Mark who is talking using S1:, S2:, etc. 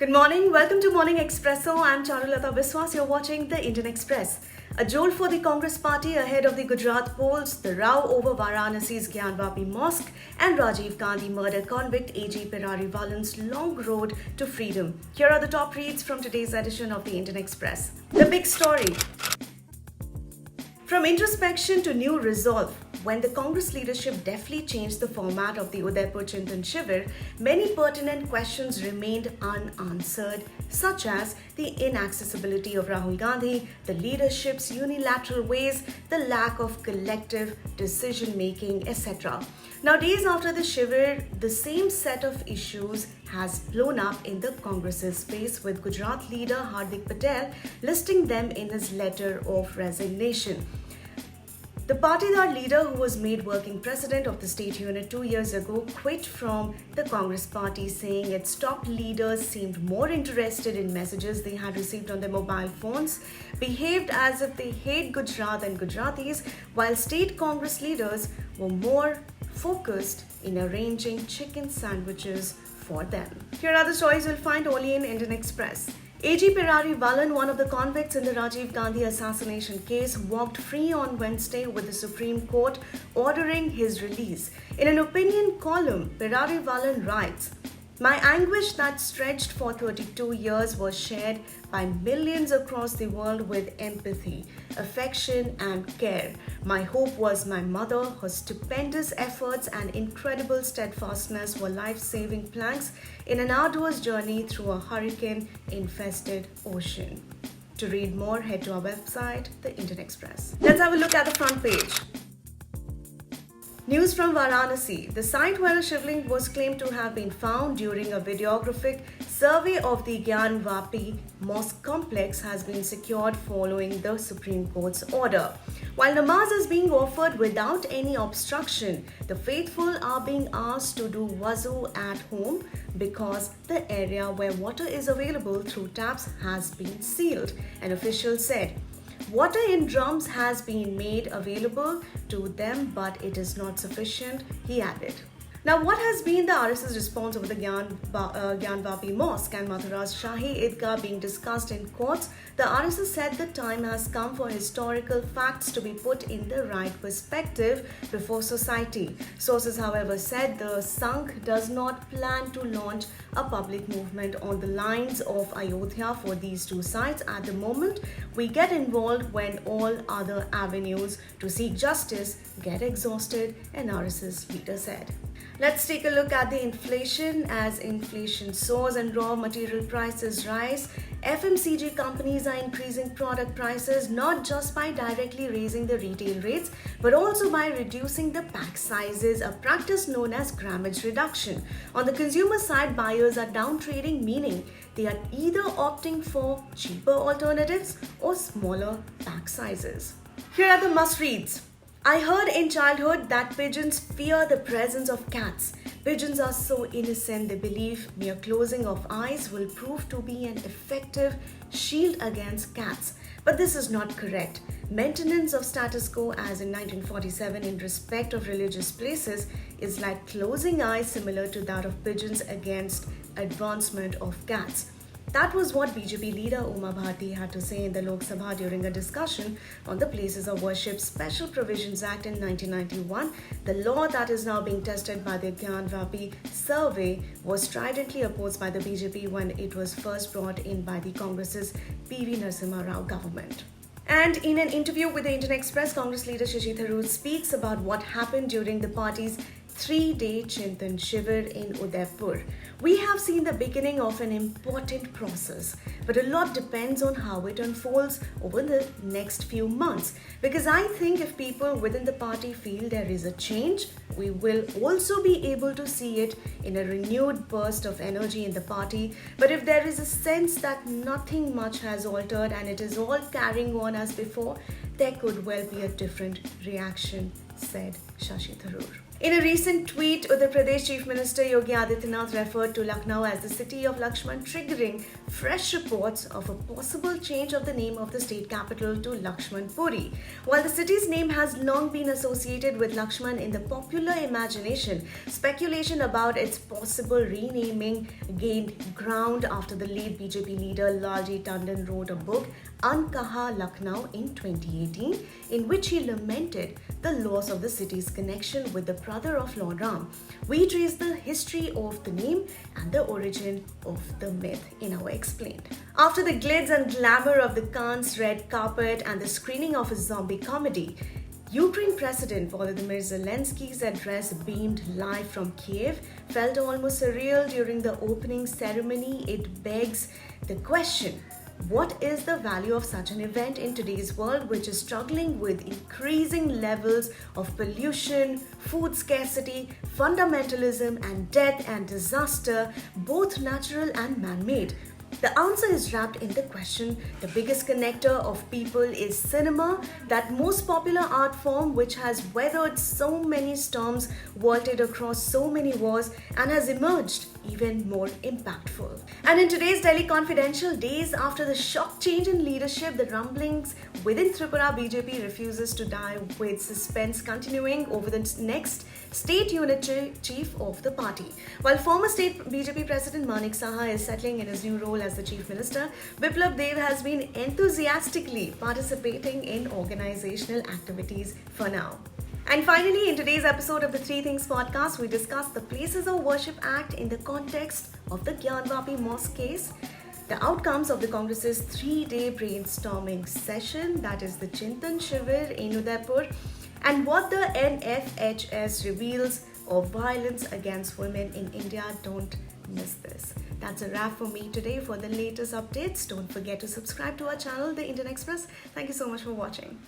S1: Good morning, welcome to Morning Expresso. I'm Charulata Biswas. You're watching the Indian Express. A jolt for the Congress party ahead of the Gujarat polls, the row over Varanasi's Gyanvapi Mosque, and Rajiv Gandhi murder convict A G Perarivalan's long road to freedom. Here are the top reads from today's edition of the Indian Express. The big story. From introspection to new resolve, when the Congress leadership deftly changed the format of the Udaipur Chintan Shivir, many pertinent questions remained unanswered, such as the inaccessibility of Rahul Gandhi, the leadership's unilateral ways, the lack of collective decision-making, etc. Now, days after the Shivir, the same set of issues has blown up in the Congress's face, with Gujarat leader Hardik Patel listing them in his letter of resignation. The Patidar leader, who was made working president of the state unit 2 years ago, quit from the Congress party, saying its top leaders seemed more interested in messages they had received on their mobile phones, behaved as if they hate Gujarat and Gujaratis, while state Congress leaders were more focused in arranging chicken sandwiches for them. Here are the stories you'll find only in Indian Express. A G Perarivalan, one of the convicts in the Rajiv Gandhi assassination case, walked free on Wednesday, with the Supreme Court ordering his release. In an opinion column, Perarivalan writes, "My anguish that stretched for 32 years was shared by millions across the world with empathy, affection and care. My hope was my mother. Her stupendous efforts and incredible steadfastness were life-saving planks in an arduous journey through a hurricane-infested ocean." To read more, head to our website, The Indian Express. Let's have a look at the front page. News from Varanasi. The site where a shivling was claimed to have been found during a videographic survey of the Gyanvapi Mosque complex has been secured following the Supreme Court's order. While namaz is being offered without any obstruction, the faithful are being asked to do wuzu at home because the area where water is available through taps has been sealed, an official said. Water in drums has been made available to them, but it is not sufficient, he added. Now, what has been the RSS response over the Gyanvapi Mosque and Mathura's Shahi Idgah being discussed in courts? The RSS said the time has come for historical facts to be put in the right perspective before society. Sources, however, said the Sangh does not plan to launch a public movement on the lines of Ayodhya for these two sites at the moment. We get involved when all other avenues to seek justice get exhausted, an RSS leader said. Let's take a look at the inflation. As inflation soars and raw material prices rise, FMCG companies are increasing product prices not just by directly raising the retail rates, but also by reducing the pack sizes, a practice known as grammage reduction. On the consumer side, buyers are downtrading, meaning they are either opting for cheaper alternatives or smaller pack sizes. Here are the must-reads. I heard in childhood that pigeons fear the presence of cats. Pigeons are so innocent, they believe mere closing of eyes will prove to be an effective shield against cats. But this is not correct. Maintenance of status quo, as in 1947, in respect of religious places is like closing eyes, similar to that of pigeons against advancement of cats. That was what BJP leader Uma Bharti had to say in the Lok Sabha during a discussion on the Places of Worship Special Provisions Act in 1991. The law that is now being tested by the Gyanvapi survey was stridently opposed by the BJP when it was first brought in by the Congress's PV Narasimha Rao government. And in an interview with the Indian Express, Congress leader Shashi Tharoor speaks about what happened during the party's 3-day Chintan Shivir in Udaipur. We have seen the beginning of an important process, but a lot depends on how it unfolds over the next few months. Because I think if people within the party feel there is a change, we will also be able to see it in a renewed burst of energy in the party. But if there is a sense that nothing much has altered and it is all carrying on as before, there could well be a different reaction, said Shashi Tharoor. In a recent tweet, Uttar Pradesh Chief Minister Yogi Adityanath referred to Lucknow as the city of Lakshman, triggering fresh reports of a possible change of the name of the state capital to Lakshmanpuri. While the city's name has long been associated with Lakshman in the popular imagination, speculation about its possible renaming gained ground after the late BJP leader Lalji Tandon wrote a book, Unkaha Lucknow, in 2018, in which he lamented the loss of the city's connection with the brother of Lord Ram. We trace the history of the name and the origin of the myth in our Explained. After the glitz and glamour of the Cannes red carpet and the screening of his zombie comedy, Ukraine President Volodymyr Zelensky's address, beamed live from Kiev, felt almost surreal during the opening ceremony. It begs the question: what is the value of such an event in today's world, which is struggling with increasing levels of pollution, food scarcity, fundamentalism, and death and disaster, both natural and man-made? The answer is wrapped in the question. The biggest connector of people is cinema, that most popular art form which has weathered so many storms, vaulted across so many wars, and has emerged even more impactful. And in today's Delhi Confidential, days after the shock change in leadership, the rumblings within Tripura BJP refuses to die, with suspense continuing over the next state unit chief of the party. While former state BJP President Manik Saha is settling in his new role as the Chief Minister, Biplab Dev has been enthusiastically participating in organizational activities for now. And finally, in today's episode of the Three Things podcast, we discuss the Places of Worship Act in the context of the Gyanvapi Mosque case, the outcomes of the Congress's 3-day brainstorming session, that is the Chintan Shivir in Udaipur, and what the NFHS reveals of violence against women in India. Don't miss this. That's a wrap for me today. For the latest updates, don't forget to subscribe to our channel, The Indian Express. Thank you so much for watching.